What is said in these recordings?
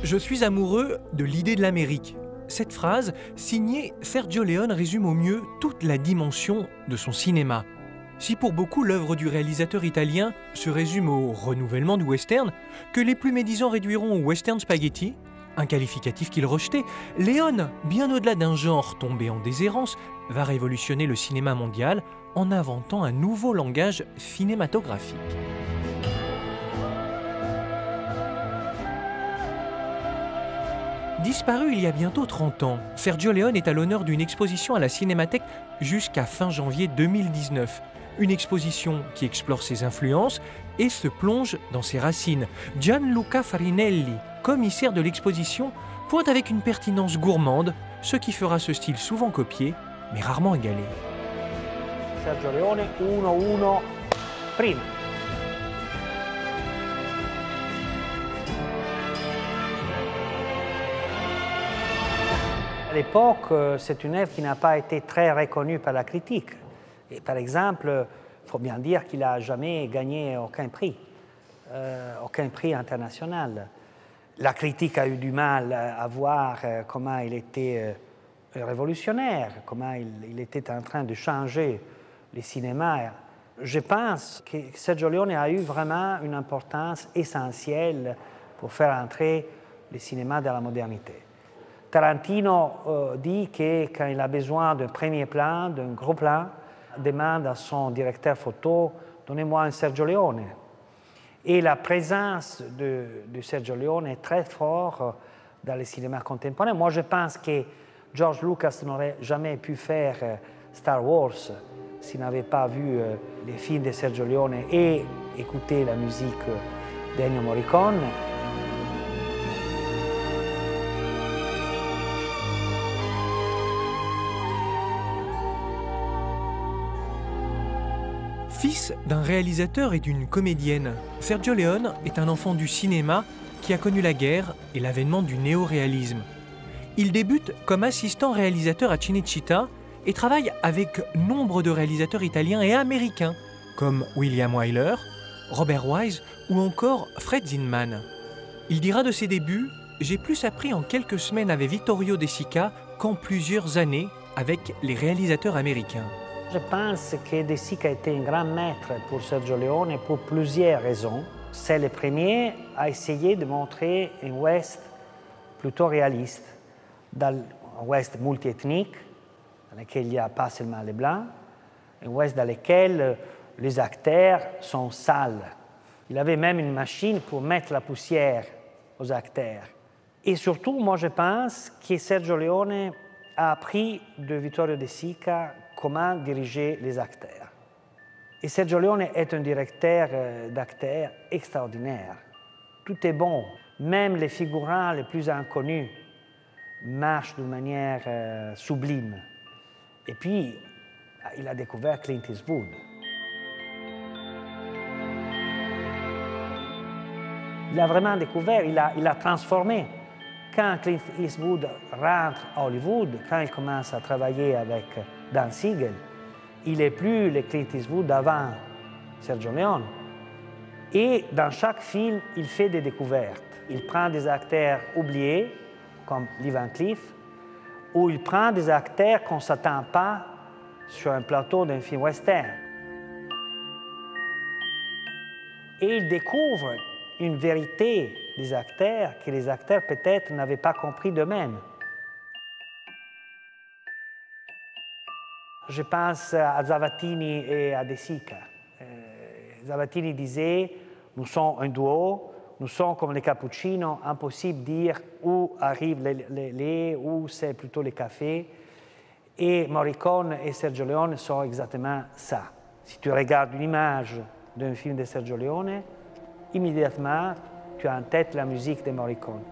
Je suis amoureux de l'idée de l'Amérique. Cette phrase, signée Sergio Leone, résume au mieux toute la dimension de son cinéma. Si pour beaucoup l'œuvre du réalisateur italien se résume au renouvellement du western, que les plus médisants réduiront au western spaghetti, un qualificatif qu'il rejetait, Leone, bien au-delà d'un genre tombé en déshérence, va révolutionner le cinéma mondial en inventant un nouveau langage cinématographique. Disparu il y a bientôt 30 ans, Sergio Leone est à l'honneur d'une exposition à la Cinémathèque jusqu'à fin janvier 2019. Une exposition qui explore ses influences et se plonge dans ses racines. Gianluca Farinelli, commissaire de l'exposition, pointe avec une pertinence gourmande ce qui fera ce style souvent copié, mais rarement égalé. Sergio Leone, 1-1, prima. À l'époque, c'est une œuvre qui n'a pas été très reconnue par la critique. Et par exemple, il faut bien dire qu'il n'a jamais gagné aucun prix international. La critique a eu du mal à voir comment il était révolutionnaire, comment il était en train de changer le cinéma. Je pense que Sergio Leone a eu vraiment une importance essentielle pour faire entrer le cinéma dans la modernité. Tarantino dit que quand il a besoin d'un premier plan, d'un gros plan, demande à son directeur photo « Donnez-moi un Sergio Leone ». Et la présence de Sergio Leone est très forte dans le cinéma contemporain. Moi, je pense que George Lucas n'aurait jamais pu faire Star Wars s'il n'avait pas vu les films de Sergio Leone et écouté la musique d'Ennio Morricone. Fils d'un réalisateur et d'une comédienne, Sergio Leone est un enfant du cinéma qui a connu la guerre et l'avènement du néo-réalisme. Il débute comme assistant réalisateur à Cinecittà et travaille avec nombre de réalisateurs italiens et américains comme William Wyler, Robert Wise ou encore Fred Zinman. Il dira de ses débuts « J'ai plus appris en quelques semaines avec Vittorio De Sica qu'en plusieurs années avec les réalisateurs américains ». Je pense que De Sica était un grand maître pour Sergio Leone pour plusieurs raisons. C'est le premier à essayer de montrer un West plutôt réaliste, un West multiethnique, dans lequel il n'y a pas seulement les Blancs, un West dans lequel les acteurs sont sales. Il avait même une machine pour mettre la poussière aux acteurs. Et surtout, moi je pense que Sergio Leone a appris de Vittorio De Sica comment diriger les acteurs. Et Sergio Leone est un directeur d'acteurs extraordinaire. Tout est bon, même les figurants les plus inconnus marchent d'une manière sublime. Et puis, il a découvert Clint Eastwood. Il a vraiment découvert, il a transformé. Quand Clint Eastwood rentre à Hollywood, quand il commence à travailler avec Dan Siegel, il n'est plus le Clint Eastwood d'avant Sergio Leone. Et dans chaque film, il fait des découvertes. Il prend des acteurs oubliés, comme Lee Van Cleef, ou il prend des acteurs qu'on ne s'attend pas sur un plateau d'un film western. Et il découvre une vérité des acteurs que les acteurs peut-être n'avaient pas compris d'eux-mêmes. Je pense à Zavattini et à De Sica. Zavattini disait « Nous sommes un duo, nous sommes comme les cappuccinos, impossible de dire où arrive le lait, où c'est plutôt le café. » Et Morricone et Sergio Leone sont exactement ça. Si tu regardes une image d'un film de Sergio Leone, immédiatement, tu as en tête la musique de Morricone.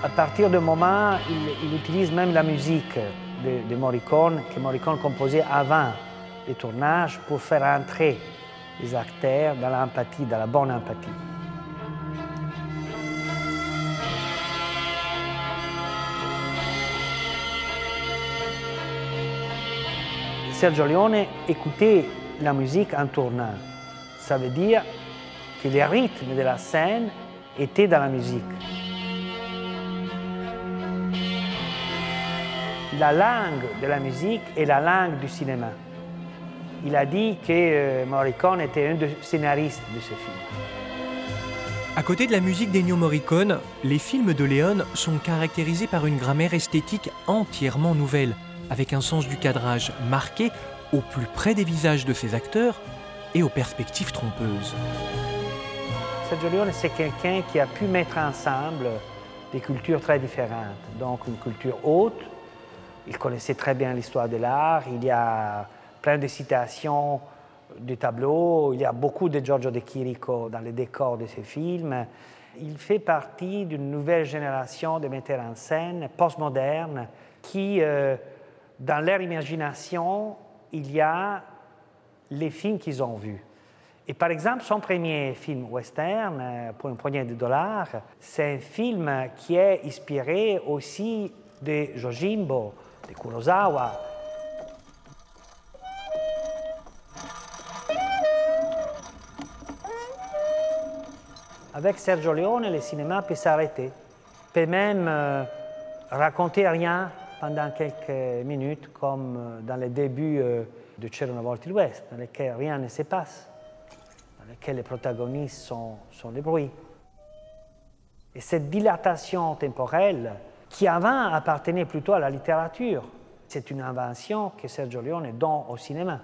À partir du moment, il utilise même la musique de Morricone, que Morricone composait avant le tournage, pour faire entrer les acteurs dans l'empathie, dans la bonne empathie. Sergio Leone écoutait la musique en tournant. Ça veut dire que les rythmes de la scène étaient dans la musique. La langue de la musique est la langue du cinéma. Il a dit que Morricone était un des scénaristes de ce film. À côté de la musique d'Ennio Morricone, les films de Leone sont caractérisés par une grammaire esthétique entièrement nouvelle, avec un sens du cadrage marqué au plus près des visages de ses acteurs et aux perspectives trompeuses. Sergio Leone, c'est quelqu'un qui a pu mettre ensemble des cultures très différentes. Donc une culture haute, il connaissait très bien l'histoire de l'art, il y a plein de citations de tableaux, il y a beaucoup de Giorgio De Chirico dans les décors de ses films. Il fait partie d'une nouvelle génération de metteurs en scène postmodernes qui, dans leur imagination, il y a les films qu'ils ont vus. Et par exemple, son premier film western, pour une poignée de dollars, c'est un film qui est inspiré aussi de Yojimbo, de Kurosawa. Avec Sergio Leone, le cinéma peut s'arrêter, peut même raconter rien pendant quelques minutes, comme dans les débuts de C'era una volta il West, dans lesquels rien ne se passe, dans lesquels les protagonistes sont les bruits. Et cette dilatation temporelle, qui avant appartenait plutôt à la littérature, c'est une invention que Sergio Leone donne au cinéma.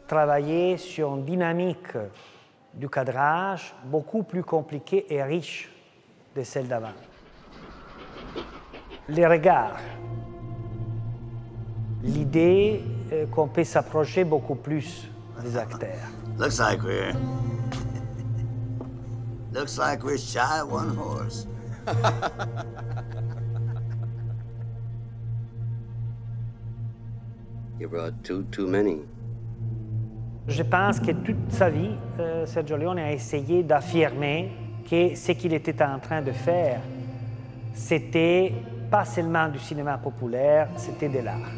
Travailler sur une dynamique du cadrage beaucoup plus compliquée et riche de celle d'avant. Les regards, l'idée qu'on peut s'approcher beaucoup plus des acteurs. Looks like we're shy of one horse. You brought too many. Je pense que toute sa vie, Sergio Leone a essayé d'affirmer que ce qu'il était en train de faire, c'était pas seulement du cinéma populaire, c'était de l'art.